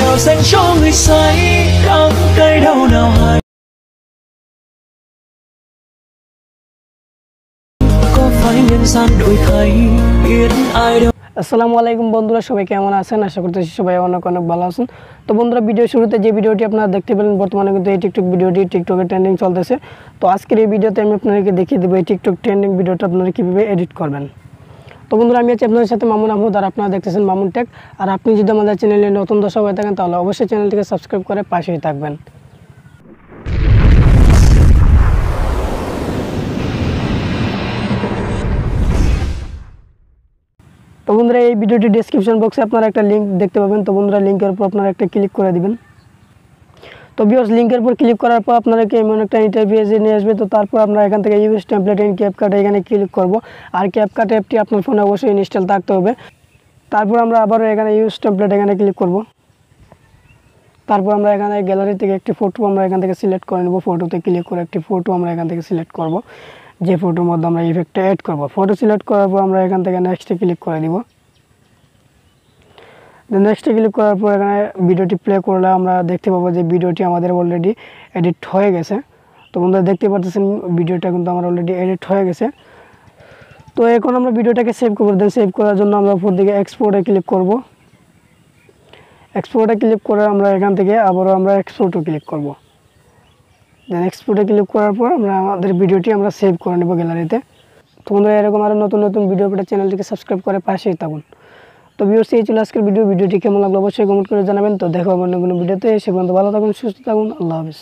nào dành cho người say đắng cay đau nào hay có phải nhân gian đổi thay biết ai đâu। আসসালামু আলাইকুম বন্ধুরা, সবাই কেমন আছেন? আশা করতেছি সবাই অনেক অনেক ভালো আছেন। তো বন্ধুরা, ভিডিও শুরুতে যে ভিডিওটি আপনারা দেখতে পেলেন, বর্তমানে কিন্তু এই টিকটক ভিডিওটি টিকটকে ট্রেন্ডিং চলতেছে। তো আজকের এই ভিডিওতে আমি আপনাদেরকে দেখিয়ে দেবো এই টিকটক ট্রেন্ডিং ভিডিওটা আপনারা কীভাবে এডিট করবেন। তো বন্ধুরা, আমি আছি আপনাদের সাথে মামুন আহমদ, আর আপনারা দেখতেছেন মামুন টেক। আর আপনি যদি আমাদের চ্যানেলে নতুন দর্শক হয়ে থাকেন তাহলে অবশ্যই চ্যানেলটিকে সাবস্ক্রাইব করে পাশেই থাকবেন। তো বন্ধুরা, এই ভিডিওটি ডেসক্রিপশন বক্সে আপনারা একটা লিঙ্ক দেখতে পাবেন। তো বন্ধুরা, লিঙ্কের উপর আপনারা একটা ক্লিক করে দিবেন। তো ভিউয়ার্স, লিঙ্কের উপর ক্লিক করার পর আপনাদেরকে এমন একটা ইন্টারভিউজে নিয়ে আসবে। তো তারপর আপনারা এখান থেকে ইউজ টেমপ্লেট ইন ক্যাপকাট এখানে ক্লিক করব। আর ক্যাপকাট অ্যাপটি আপনার ফোনে অবশ্যই ইনস্টল থাকতে হবে। তারপর আমরা আবারও এখানে ইউজ টেমপ্লেট এখানে ক্লিক করব। তারপর আমরা এখানে গ্যালারি থেকে একটি ফটো আমরা এখান থেকে সিলেক্ট করে নেব। ফটোতে ক্লিক করে একটি ফটো আমরা এখান থেকে সিলেক্ট করব, যে ফটোর মধ্যে আমরা ইফেক্টটা অ্যাড করব। ফটো সিলেক্ট করার পর আমরা এখান থেকে নেক্সটে ক্লিক করে দিব। নেক্সটে ক্লিক করার পর এখানে ভিডিওটি প্লে করলে আমরা দেখতে পাবো যে ভিডিওটি আমাদের অলরেডি এডিট হয়ে গেছে। তো বন্ধুরা, দেখতে পাচ্ছেন ভিডিওটা কিন্তু আমার অলরেডি এডিট হয়ে গেছে। তো এখন আমরা ভিডিওটাকে সেভ করব। দেন সেভ করার জন্য আমরা উপর দিকে এক্সপোর্টে ক্লিক করব। এক্সপোর্টে ক্লিক করে আমরা এখান থেকে আবারও আমরা এক্সপোর্টে ক্লিক করব। দেন এক্সপোর্টে ক্লিক করার পর আমরা আমাদের ভিডিওটি আমরা সেভ করে নেব গ্যালারিতে। তো বন্ধুরা, এরকম আরও নতুন নতুন ভিডিও পেতে চ্যানেলটিকে সাবস্ক্রাইব করে পাশেই থাকুন। তো ভিউয়ার্স, এই ছিল আজকের ভিডিওটি কেমন লাগলো অবশ্যই কমেন্ট করে জানাবেন। তো দেখা হবে অন্য কোনো ভিডিওতে। সে পর্যন্ত ভালো থাকুন, সুস্থ থাকুন। আল্লাহ হাফেজ।